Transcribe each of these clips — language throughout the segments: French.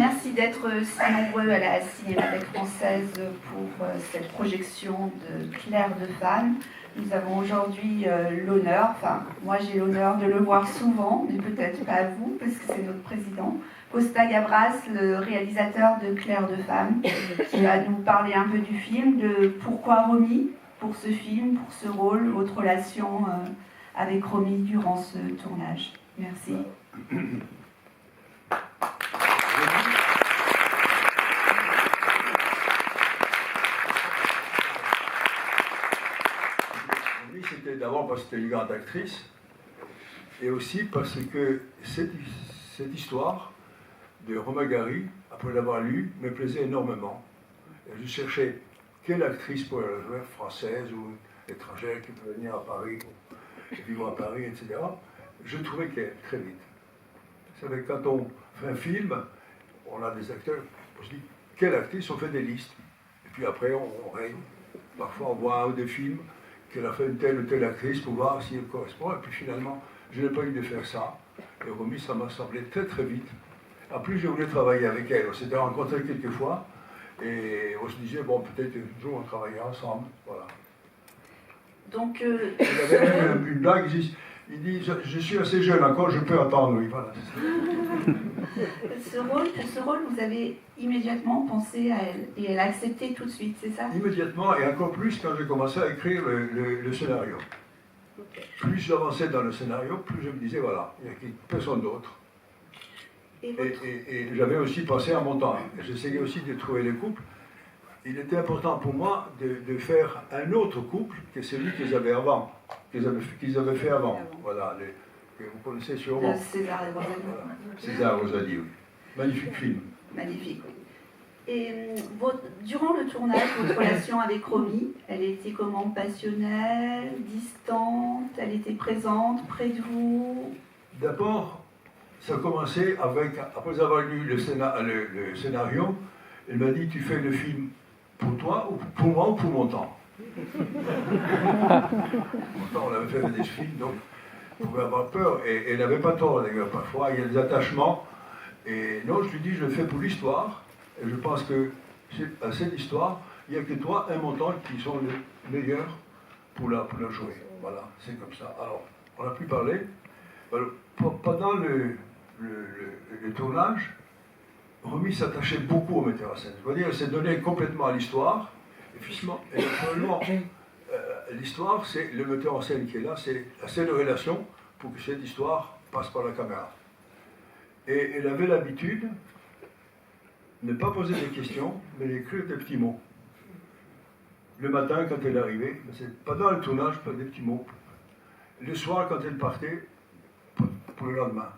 merci d'être si nombreux à la Cinémathèque française pour cette projection de Clair de Femme. Nous avons aujourd'hui l'honneur, enfin moi j'ai l'honneur de le voir souvent, mais peut-être pas vous, parce que c'est notre président, Costa Gabras, le réalisateur de Clair de Femme, qui va nous parler un peu du film, de pourquoi Romy pour ce film, pour ce rôle, votre relation avec Romy durant ce tournage. Merci. C'était d'abord parce que c'était une grande actrice, et aussi parce que cette histoire de Romain Gary, après l'avoir lue, me plaisait énormément. Et je cherchais quelle actrice pourrait la jouer, française ou étrangère, qui peut venir à Paris, vivre à Paris, etc. Je trouvais qu'elle, très vite. Vous savez, quand on fait un film, on a des acteurs, on se dit, quelle actrice, on fait des listes. Et puis après, on règne. Parfois, on voit un ou deux films qu'elle a fait une telle ou telle actrice pour voir si elle correspond. Et puis finalement, je n'ai pas eu de faire ça. Et Romy, ça m'a semblé très très vite. En plus, je voulais travailler avec elle. On s'était rencontrés quelques fois. Et on se disait, bon, peut-être un jour on travaillera ensemble. Voilà. Donc, il avait une blague, il dit, je suis assez jeune encore, je peux attendre, oui, voilà. ce rôle, vous avez immédiatement pensé à elle, et elle a accepté tout de suite, c'est ça? Immédiatement, et encore plus quand j'ai commencé à écrire le scénario. Okay. Plus j'avançais dans le scénario, plus je me disais, voilà, il n'y a personne d'autre. Et j'avais aussi pensé à mon temps. J'essayais aussi de trouver les couples. Il était important pour moi de faire un autre couple que celui qu'ils avaient avant, qu'ils avaient fait avant. Voilà, que vous connaissez sûrement. César et Rosalie. Voilà. César et Rosalie, oui. Magnifique film. Magnifique, oui. Et durant le tournage, votre relation avec Romy, elle était comment? Passionnelle, distante, elle était présente, près de vous? D'abord, ça a commencé après avoir lu le scénario, elle m'a dit, tu fais le film pour toi, ou pour moi, ou pour mon temps. Pourtant, on avait fait des films, donc on pouvait avoir peur, et elle n'avait pas tort d'ailleurs. Parfois, il y a des attachements, et non, je lui dis, je le fais pour l'histoire, et je pense que à cette histoire, il n'y a que toi et mon temps qui sont les meilleurs pour la jouer. Voilà, c'est comme ça. Alors, on a pu parler. Pendant le tournage, Romy s'attachait beaucoup au metteur en scène. Je veux dire, elle s'est donnée complètement à l'histoire. Et naturellement, l'histoire, c'est le metteur en scène qui est là, c'est la seule relation pour que cette histoire passe par la caméra. Et elle avait l'habitude de ne pas poser des questions, mais d'écrire des petits mots. Le matin, quand elle arrivait, pendant le tournage, pas des petits mots. Le soir, quand elle partait, pour le lendemain.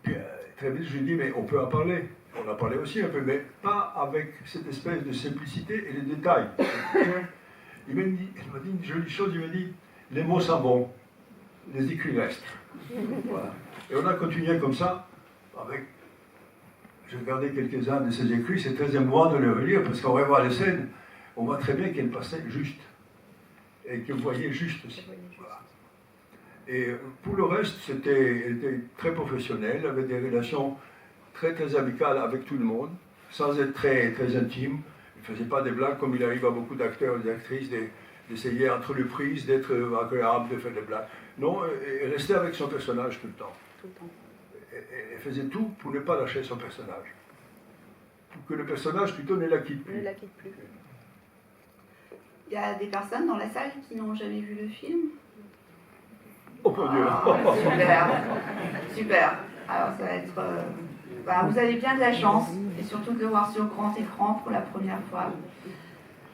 Puis, très vite, je lui dis, mais on peut en parler. On en parlait aussi un peu, mais pas avec cette espèce de simplicité et les détails. Il m'a dit une jolie chose, il m'a dit, les mots sont bons, les écrits restent. Voilà. Et on a continué comme ça, j'ai regardé quelques-uns de ses écrits, c'est très émouvant de les relire, parce qu'on revoit les scènes, on voit très bien qu'elle passait juste, et qu'elle voyait juste aussi. Voilà. Et pour le reste, elle était très professionnelle, elle avait des relations très très amicales avec tout le monde, sans être très, très intime. Elle ne faisait pas des blagues comme il arrive à beaucoup d'acteurs et d'actrices d'essayer entre les prises d'être agréable, de faire des blagues. Non, elle restait avec son personnage tout le temps. Tout le temps. Elle faisait tout pour ne pas lâcher son personnage. Pour que le personnage plutôt ne la quitte plus. Ne la quitte plus. Il y a des personnes dans la salle qui n'ont jamais vu le film? Oh mon Dieu! Super, super. Alors ça va être... vous avez bien de la chance, et surtout de le voir sur grand écran pour la première fois.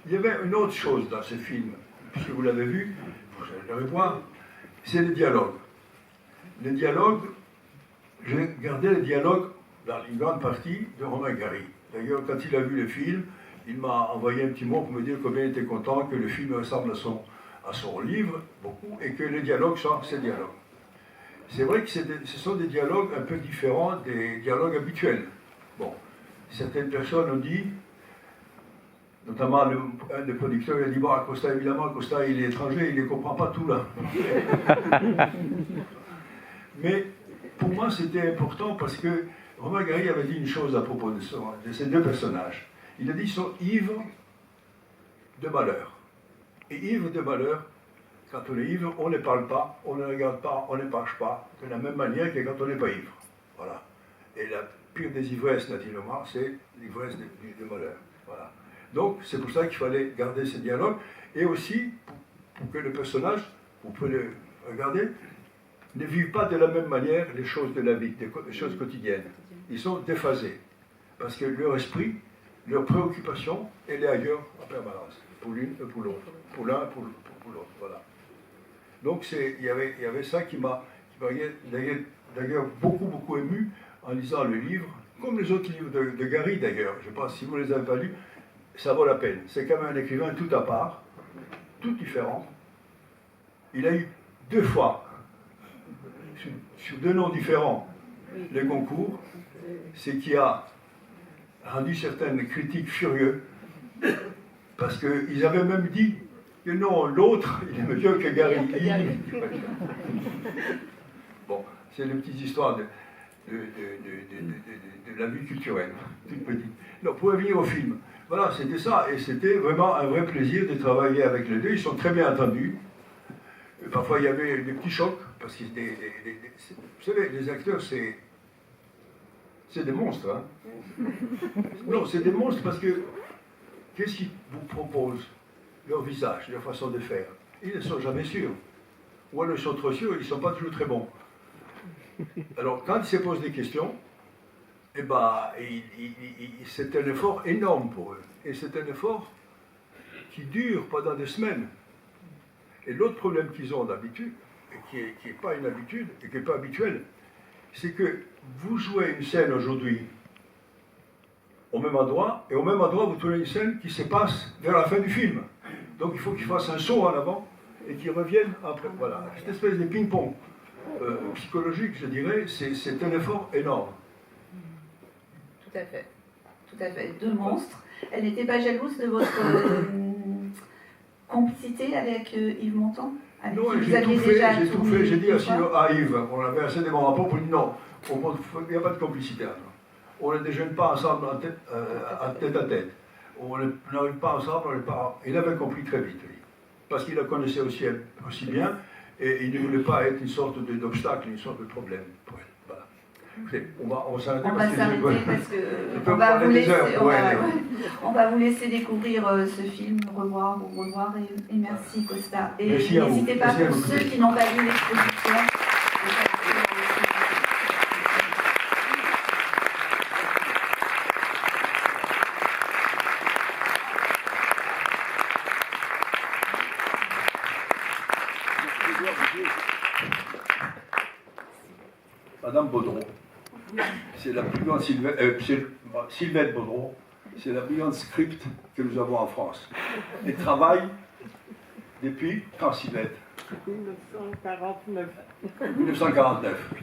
Il y avait une autre chose dans ce film, puisque vous l'avez vu, vous allez le revoir, c'est les dialogues. Les dialogues, j'ai gardé les dialogues dans une grande partie de Romain Gary. D'ailleurs, quand il a vu le film, il m'a envoyé un petit mot pour me dire combien il était content que le film ressemble à son livre, beaucoup, et que les dialogues sont ces dialogues. C'est vrai que ce sont des dialogues un peu différents des dialogues habituels. Bon, certaines personnes ont dit, notamment un des producteurs, il a dit, bon, Costa, évidemment, Costa, il est étranger, il ne comprend pas tout là. Mais pour moi, c'était important parce que Romain Gary avait dit une chose à propos de ces deux personnages. Il a dit qu'ils sont ivres de malheur. Et ivres de malheur, quand on est ivre, on ne parle pas, on ne regarde pas, on ne marche pas, de la même manière que quand on n'est pas ivre. Voilà. Et la pire des ivresses, naturellement, c'est l'ivresse de malheur. Voilà. Donc, c'est pour ça qu'il fallait garder ce dialogue. Et aussi, pour que le personnage, vous pouvez le regarder, ne vivent pas de la même manière les choses de la vie, les choses quotidiennes. Ils sont déphasés. Parce que leur esprit, leur préoccupation, elle est ailleurs en permanence. Pour l'une et pour l'autre. Pour l'un et pour l'autre. Voilà. Donc il y avait ça qui m'a d'ailleurs beaucoup ému en lisant le livre, comme les autres livres de Gary d'ailleurs. Je pense que si vous ne les avez pas lus, ça vaut la peine. C'est quand même un écrivain tout à part, tout différent. Il a eu 2 fois, sur 2 noms différents, les concours, ce qui a rendu certaines critiques furieux, parce qu'ils avaient même dit que non, l'autre, il est mieux que Gary. Bon, c'est les petites histoires de la vie culturelle, toute petite. Donc, pour revenir au film, voilà, c'était ça, et c'était vraiment un vrai plaisir de travailler avec les deux. Ils sont très bien entendus. Parfois, il y avait des petits chocs, parce que vous savez, les acteurs, c'est des monstres. Hein. Non, c'est des monstres parce que qu'est-ce qu'ils vous proposent? Leur visage, leur façon de faire. Ils ne sont jamais sûrs. Ou alors ils sont trop sûrs, ils ne sont pas toujours très bons. Alors, quand ils se posent des questions, eh ben, c'est un effort énorme pour eux. Et c'est un effort qui dure pendant des semaines. Et l'autre problème qu'ils ont d'habitude, et qui n'est pas une habitude, et qui n'est pas habituel, c'est que vous jouez une scène aujourd'hui au même endroit, et au même endroit, vous trouvez une scène qui se passe vers la fin du film. Donc il faut qu'ils fassent un saut en avant et qu'ils reviennent après. Voilà, cette espèce de ping-pong psychologique, je dirais, c'est un effort énorme. Tout à fait. Tout à fait. 2 monstres. Elle n'était pas jalouse de votre complicité avec Yves Montand? Non, j'ai tout fait. J'ai dit à Yves, on avait assez de bons rapports pour dire non, il n'y a pas de complicité. On ne déjeune pas ensemble tête à tête. On n'arrive pas ensemble, Il avait compris très vite, lui. Parce qu'il la connaissait aussi bien, et il ne voulait pas être une sorte d'obstacle, une sorte de problème pour elle. Voilà. Écoutez, on va s'arrêter parce que on va vous laisser découvrir ce film, revoir et merci Costa. Et n'hésitez pas pour ceux qui n'ont pas vu l'exposition. Madame Baudron, c'est la plus grande Sylvette Baudron, c'est la plus grande script que nous avons en France. Elle travaille depuis quand, Sylvette? 1949. 1949.